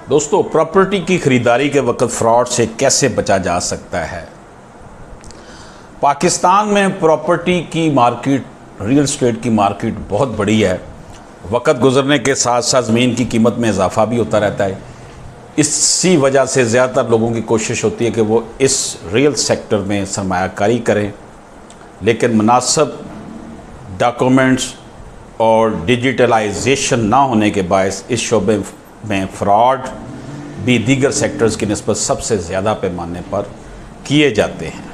दोस्तों, प्रॉपर्टी की ख़रीदारी के वक्त फ्रॉड से कैसे बचा जा सकता है। पाकिस्तान में प्रॉपर्टी की मार्केट, रियल एस्टेट की मार्केट बहुत बड़ी है। वक्त गुजरने के साथ साथ ज़मीन की कीमत में इजाफा भी होता रहता है। इसी वजह से ज़्यादातर लोगों की कोशिश होती है कि वो इस रियल सेक्टर में सरमायाकारी करें, लेकिन मुनासिब डॉक्यूमेंट्स और डिजिटलाइजेशन ना होने के बायस इस शोबे में फ़्रॉड भी दीगर सेक्टर्स की निस्बत सबसे ज़्यादा पैमाने पर किए जाते हैं।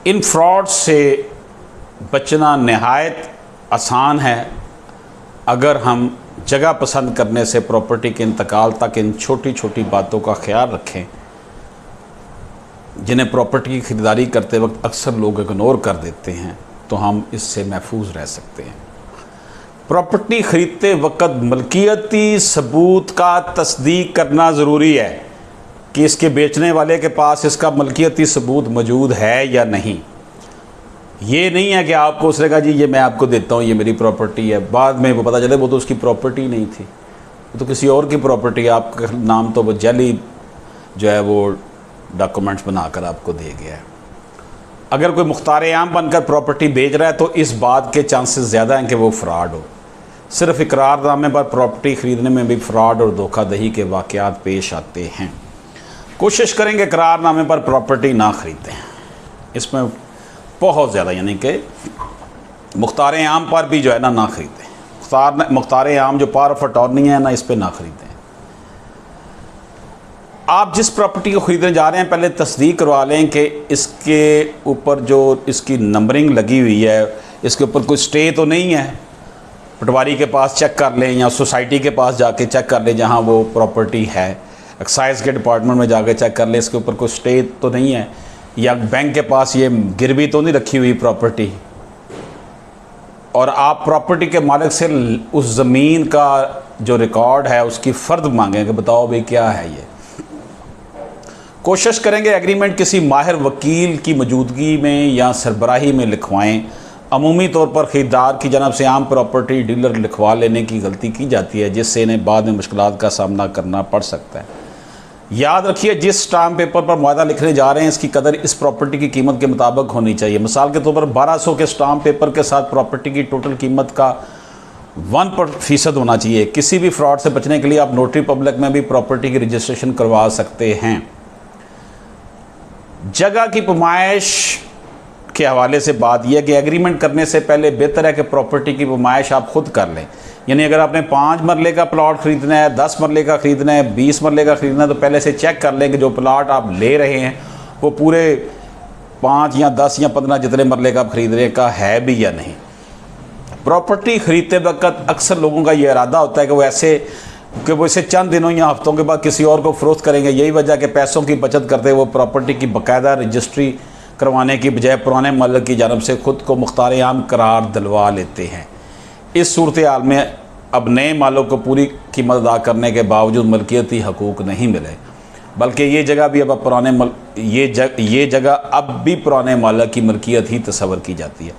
इन फ्रॉड से बचना नहायत आसान है अगर हम जगह पसंद करने से प्रॉपर्टी के इंतकाल तक इन छोटी छोटी बातों का ख्याल रखें, जिन्हें प्रॉपर्टी की ख़रीदारी करते वक्त अक्सर लोग इग्नोर कर देते हैं, तो हम इससे महफूज रह सकते हैं। प्रॉपर्टी ख़रीदते वक्त मलकियती सबूत का तस्दीक करना ज़रूरी है कि इसके बेचने वाले के पास इसका मलकियती सबूत मौजूद है या नहीं। ये नहीं है कि आपको उसने कहा जी ये मैं आपको देता हूँ, ये मेरी प्रॉपर्टी है, बाद में वो पता चले वो तो उसकी प्रॉपर्टी नहीं थी, वो तो किसी और की प्रॉपर्टी है, आपका नाम तो वो जाली जो है वो डॉक्यूमेंट्स बनाकर आपको दे गया है। अगर कोई मुख्तार आम बनकर प्रॉपर्टी बेच रहा है तो इस बात के चांसेस ज़्यादा हैं कि वो फ्रॉड हो। सिर्फ इकरारनामे पर प्रॉपर्टी ख़रीदने में भी फ्रॉड और धोखाधड़ी के वाक़यात पेश आते हैं। कोशिश करेंगे इकरारनामे पर प्रॉपर्टी ना ख़रीदें। इसमें बहुत ज़्यादा, यानी कि मुख्तार आम पर भी जो है ना ख़रीदें। मुख्तार आम जो पावर ऑफ अटॉर्नी है ना, इस पर ना ख़रीदें। आप जिस प्रॉपर्टी को ख़रीदने जा रहे हैं पहले तस्दीक करवा लें कि इसके ऊपर जो इसकी नंबरिंग लगी हुई है, इसके ऊपर कोई स्टे तो नहीं है। पटवारी के पास चेक कर लें या सोसाइटी के पास जाके चेक कर लें जहाँ वो प्रॉपर्टी है। एक्साइज के डिपार्टमेंट में जाके चेक कर लें इसके ऊपर कोई स्टे तो नहीं है, या बैंक के पास ये गिरवी तो नहीं रखी हुई प्रॉपर्टी। और आप प्रॉपर्टी के मालिक से उस ज़मीन का जो रिकॉर्ड है उसकी फ़र्द मांगें कि बताओ भाई क्या है ये। कोशिश करेंगे एग्रीमेंट किसी माहिर वकील की मौजूदगी में या सरबराही में लिखवाएं। अमूमी तौर पर ख़रीदार की जानब से आम प्रॉपर्टी डीलर लिखवा लेने की गलती की जाती है, जिससे इन्हें बाद में मुश्किलात का सामना करना पड़ सकता है। याद रखिए, जिस स्टाम्प पेपर पर मुआहदा लिखने जा रहे हैं इसकी कदर इस प्रॉपर्टी की कीमत के मुताबिक होनी चाहिए। मिसाल के तौर पर 1200 के स्टाम्प पेपर के साथ प्रॉपर्टी की टोटल कीमत का 1% होना चाहिए। किसी भी फ्रॉड से बचने के लिए आप नोटरी पब्लिक में भी प्रॉपर्टी की रजिस्ट्रेशन करवा सकते हैं। जगह की पैमाइश के हवाले से बात यह है कि एग्रीमेंट करने से पहले बेहतर है कि प्रॉपर्टी की पैमाइश आप खुद कर लें। यानी अगर आपने 5 मरले का प्लॉट ख़रीदना है, 10 मरले का ख़रीदना है, 20 मरले का ख़रीदना है, तो पहले से चेक कर लें कि जो प्लॉट आप ले रहे हैं वो पूरे 5 या 10 या 15 जितने मरले का आप ख़रीद रहे का है भी या नहीं। प्रॉपर्टी ख़रीदते वक्त अक्सर लोगों का ये इरादा होता है कि वो इसे चंद दिनों या हफ्तों के बाद किसी और को फ़रोख्त करेंगे। यही वजह कि पैसों की बचत करते वो प्रॉपर्टी की बाकायदा रजिस्ट्री करवाने की बजाय पुराने मालिक की जानब से ख़ुद को मुख्तार आम करार दिलवा लेते हैं। इस सूरत हाल में अब नए मालिक को पूरी कीमत अदा करने के बावजूद मलकियती हकूक़ नहीं मिले, बल्कि ये जगह भी अब ये जगह अब भी पुराने मालिक की मलकियत ही तस्वर की जाती है।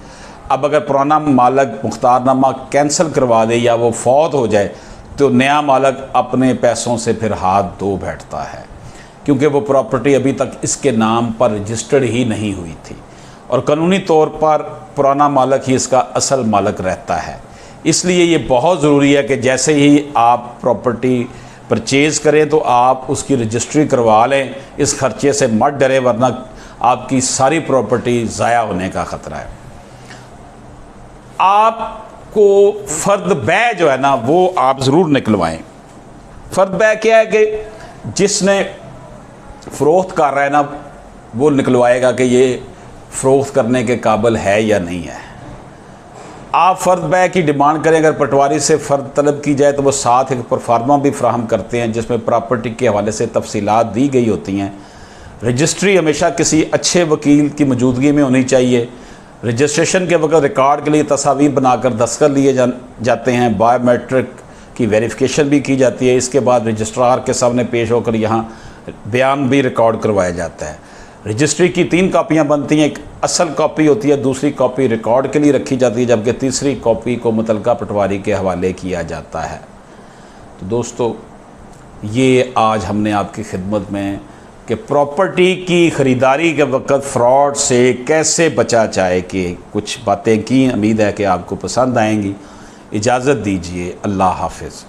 अब अगर पुराना मालिक मुख्तारनामा कैंसिल करवा दे या वो फौत हो जाए तो नया मालिक अपने पैसों से फिर हाथ धो बैठता है, क्योंकि वो प्रॉपर्टी अभी तक इसके नाम पर रजिस्टर्ड ही नहीं हुई थी और कानूनी तौर पर पुराना मालिक ही इसका असल मालिक रहता है। इसलिए ये बहुत ज़रूरी है कि जैसे ही आप प्रॉपर्टी परचेज़ करें तो आप उसकी रजिस्ट्री करवा लें। इस खर्चे से मत डरें, वरना आपकी सारी प्रॉपर्टी ज़ाया होने का ख़तरा है। आपको फ़र्द बै जो है ना वो आप ज़रूर निकलवाएं। फ़र्द बै क्या है कि जिसने फ़रोख्त कर रहा है ना वो निकलवाएगा कि ये फ़रोख्त करने के काबिल है या नहीं है। आप फ़र्द बै की डिमांड करें, अगर पटवारी से फ़र्द तलब की जाए तो वो साथ एक परफार्मा भी फ्राहम करते हैं जिसमें प्रॉपर्टी के हवाले से तफसीलात दी गई होती हैं। रजिस्ट्री हमेशा किसी अच्छे वकील की मौजूदगी में होनी चाहिए। रजिस्ट्रेशन के वक्त रिकॉर्ड के लिए तस्वीर बनाकर दस्तखत लिए जाते हैं। बायोमेट्रिक की वेरिफिकेशन भी की जाती है। इसके बाद रजिस्ट्रार के सामने पेश होकर यहाँ बयान भी रिकॉर्ड करवाया जाता है। रजिस्ट्री की 3 कापियाँ बनती हैं। एक असल कॉपी होती है, दूसरी कॉपी रिकॉर्ड के लिए रखी जाती है, जबकि तीसरी कॉपी को मुतलका पटवारी के हवाले किया जाता है। तो दोस्तों ये आज हमने आपकी खिदमत में कि प्रॉपर्टी की ख़रीदारी के वक्त फ़्रॉड से कैसे बचा जाए कि कुछ बातें की। उम्मीद है कि आपको पसंद आएंगी। इजाज़त दीजिए, अल्लाह हाफ़िज़।